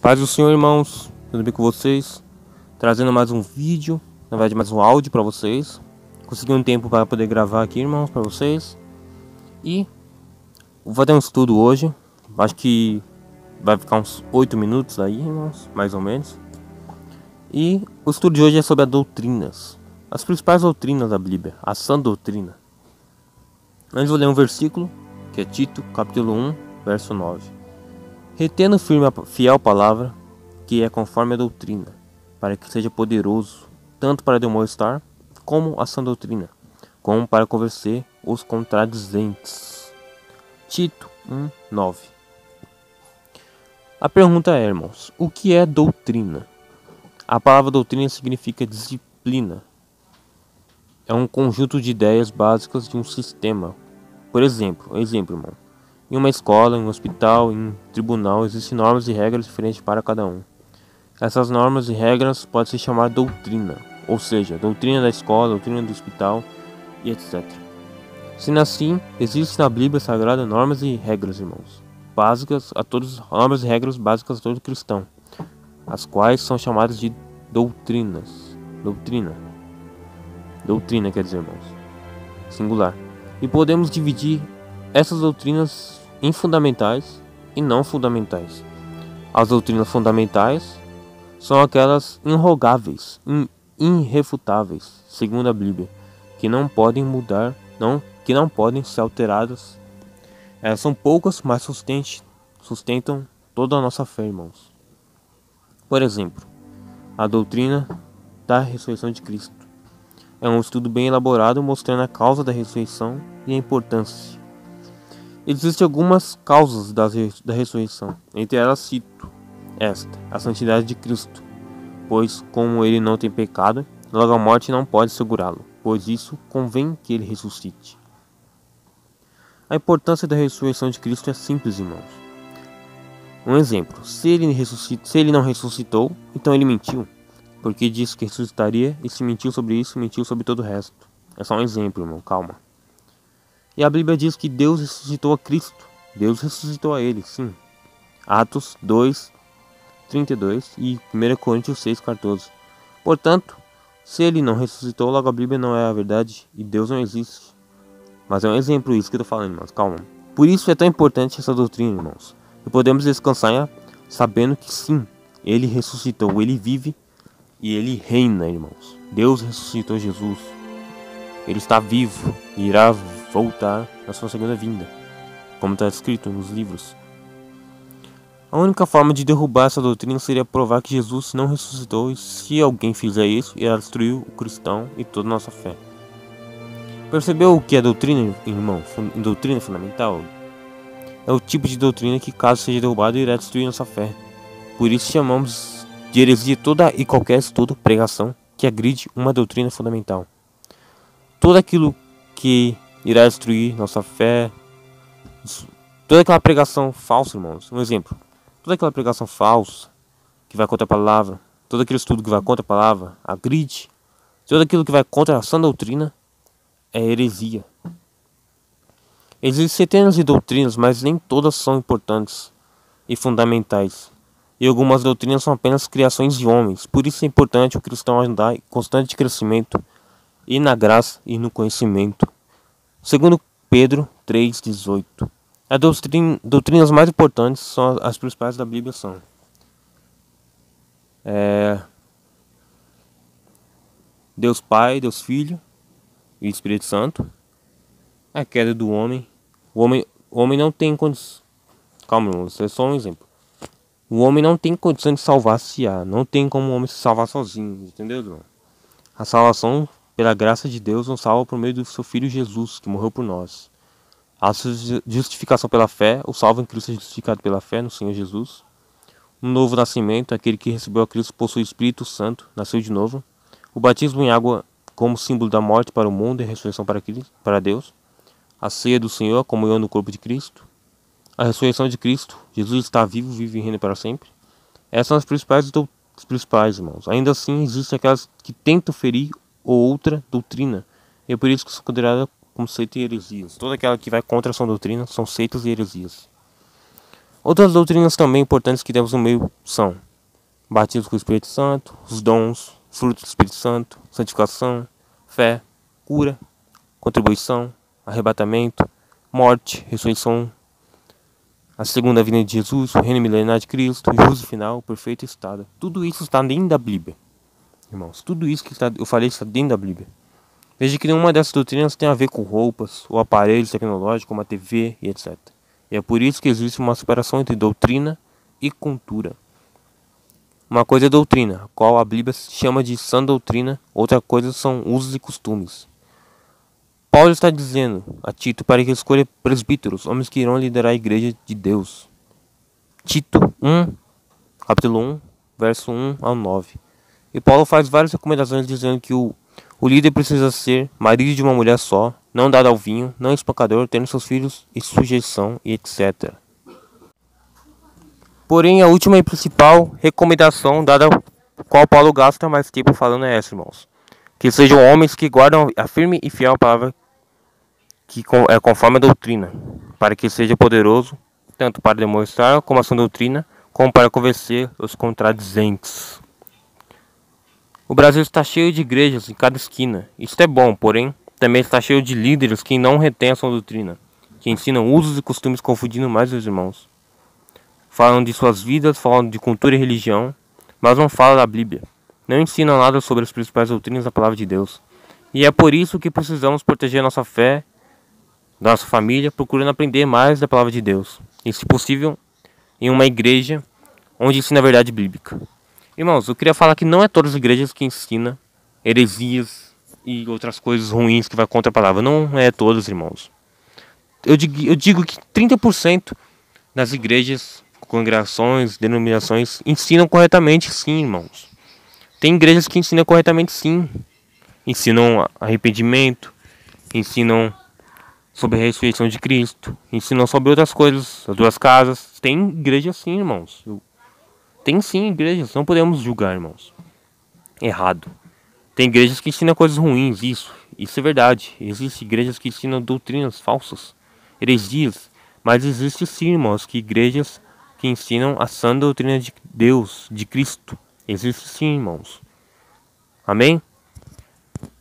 Paz do Senhor, irmãos, tudo bem com vocês? Trazendo mais um vídeo, na verdade mais um áudio para vocês. Consegui um tempo para poder gravar aqui, irmãos, para vocês. E vou fazer um estudo hoje. Acho que vai ficar uns 8 minutos aí, irmãos, mais ou menos. E o estudo de hoje é sobre as doutrinas. As principais doutrinas da Bíblia, a sã doutrina. Antes vou ler um versículo, que é Tito, capítulo 1, verso 9. Retendo firme a fiel palavra, que é conforme a doutrina, para que seja poderoso, tanto para demonstrar, como a sã doutrina, como para convencer os contradizentes. Tito 1, 9. A pergunta é, irmãos, o que é doutrina? A palavra doutrina significa disciplina. É um conjunto de ideias básicas de um sistema. Por exemplo, irmão. Em uma escola, em um hospital, em um tribunal, existem normas e regras diferentes para cada um. Essas normas e regras podem se chamar doutrina, ou seja, doutrina da escola, doutrina do hospital e etc. Sendo assim, existem na Bíblia Sagrada normas e regras, irmãos, básicas a todos, normas e regras básicas a todo cristão, as quais são chamadas de doutrinas. Doutrina quer dizer, irmãos, singular. E podemos dividir essas doutrinas em fundamentais e não fundamentais. As doutrinas fundamentais são aquelas irrogáveis, irrefutáveis, segundo a Bíblia, que não podem mudar, que não podem ser alteradas. Elas são poucas, mas sustentam toda a nossa fé, irmãos. Por exemplo, a doutrina da ressurreição de Cristo. É um estudo bem elaborado mostrando a causa da ressurreição e a importância. Existem algumas causas da ressurreição. Entre elas cito esta, a santidade de Cristo, pois como ele não tem pecado, logo a morte não pode segurá-lo, pois isso convém que ele ressuscite. A importância da ressurreição de Cristo é simples, irmãos. Um exemplo, se ele não ressuscitou, então ele mentiu, porque disse que ressuscitaria e se mentiu sobre isso, mentiu sobre todo o resto. É só um exemplo, irmão, calma. E a Bíblia diz que Deus ressuscitou a Cristo. Deus ressuscitou a ele, sim. Atos 2, 32 e 1 Coríntios 6, 14. Portanto, se ele não ressuscitou, logo a Bíblia não é a verdade e Deus não existe. Mas é um exemplo isso que eu estou falando, irmãos, calma. Por isso é tão importante essa doutrina, irmãos. E podemos descansar sabendo que sim, ele ressuscitou, ele vive e ele reina, irmãos. Deus ressuscitou Jesus. Ele está vivo e irá voltar na sua segunda vinda, como está escrito nos livros. A única forma de derrubar essa doutrina seria provar que Jesus não ressuscitou, e se alguém fizer isso, irá destruir o cristão e toda a nossa fé. Percebeu o que é doutrina, irmão? Doutrina fundamental? É o tipo de doutrina que, caso seja derrubado, irá destruir nossa fé. Por isso chamamos de heresia toda e qualquer estudo, pregação, que agride uma doutrina fundamental. Tudo aquilo que irá destruir nossa fé, toda aquela pregação falsa, irmãos. Um exemplo, toda aquela pregação falsa que vai contra a palavra, todo aquele estudo que vai contra a palavra, agride, tudo aquilo que vai contra a sã doutrina é heresia. Existem centenas de doutrinas, mas nem todas são importantes e fundamentais. E algumas doutrinas são apenas criações de homens. Por isso é importante o cristão andar em constante crescimento e na graça e no conhecimento. Segundo Pedro 3,18. As doutrinas mais importantes são as principais da Bíblia são Deus Pai, Deus Filho e Espírito Santo. A queda do homem. O homem não tem condição. Calma, irmão, isso é só um exemplo. O homem não tem condição de salvar-se. Não tem como o homem se salvar sozinho, entendeu, irmão? A salvação, pela graça de Deus, nos salva por meio do seu Filho Jesus, que morreu por nós. A justificação pela fé, o salvo em Cristo é justificado pela fé no Senhor Jesus. Um novo nascimento, aquele que recebeu a Cristo possui o Espírito Santo, nasceu de novo. O batismo em água como símbolo da morte para o mundo e ressurreição para Deus. A ceia do Senhor, a comunhão no corpo de Cristo. A ressurreição de Cristo, Jesus está vivo, vive e reina para sempre. Essas são as principais, irmãos. Ainda assim, existem aquelas que tentam ferir outra doutrina. E é por isso que são consideradas como seitas e heresias. Toda aquela que vai contra a sã doutrina são seitas e heresias. Outras doutrinas também importantes que temos no meio são batismo com o Espírito Santo, os dons, frutos do Espírito Santo, santificação, fé, cura, contribuição, arrebatamento, morte, ressurreição, a segunda vinda de Jesus, o reino milenar de Cristo, o juízo final, o perfeito estado. Tudo isso está dentro da Bíblia, irmãos. Tudo isso que eu falei está dentro da Bíblia. Veja que nenhuma dessas doutrinas tem a ver com roupas ou aparelhos tecnológicos como a TV e etc. E é por isso que existe uma separação entre doutrina e cultura. Uma coisa é doutrina, a qual a Bíblia chama de sã doutrina, outra coisa são usos e costumes. Paulo está dizendo a Tito para que escolha presbíteros, homens que irão liderar a igreja de Deus. Tito 1, capítulo 1, verso 1 ao 9. E Paulo faz várias recomendações dizendo que o líder precisa ser marido de uma mulher só, não dado ao vinho, não espancador, tendo seus filhos em sujeição e etc. Porém, a última e principal recomendação dada qual Paulo gasta mais tempo falando é essa, irmãos. Que sejam homens que guardam a firme e fiel palavra que é conforme a doutrina, para que seja poderoso, tanto para demonstrar como a sua doutrina, como para convencer os contradizentes. O Brasil está cheio de igrejas em cada esquina. Isso é bom, porém, também está cheio de líderes que não retêm a sua doutrina, que ensinam usos e costumes confundindo mais os irmãos. Falam de suas vidas, falam de cultura e religião, mas não falam da Bíblia. Não ensinam nada sobre as principais doutrinas da palavra de Deus. E é por isso que precisamos proteger nossa fé, nossa família, procurando aprender mais da palavra de Deus. E, se possível, em uma igreja onde ensina a verdade bíblica. Irmãos, eu queria falar que não é todas as igrejas que ensinam heresias e outras coisas ruins que vai contra a palavra. Não é todas, irmãos. Eu digo que 30% das igrejas, congregações, denominações ensinam corretamente, sim, irmãos. Tem igrejas que ensinam corretamente, sim. Ensinam arrependimento, ensinam sobre a ressurreição de Cristo, ensinam sobre outras coisas, as duas casas. Tem igreja sim, irmãos. Tem sim igrejas, não podemos julgar, irmãos. Errado. Tem igrejas que ensinam coisas ruins, isso é verdade. Existem igrejas que ensinam doutrinas falsas, heresias, mas existe sim, irmãos, que igrejas que ensinam a sã doutrina de Deus, de Cristo. Existe sim, irmãos. Amém?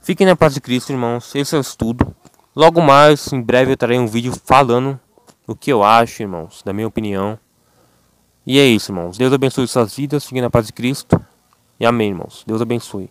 Fiquem na paz de Cristo, irmãos. Esse é o estudo. Logo mais, em breve eu trarei um vídeo falando o que eu acho, irmãos, da minha opinião. E é isso, irmãos. Deus abençoe suas vidas. Fiquem na paz de Cristo. E amém, irmãos. Deus abençoe.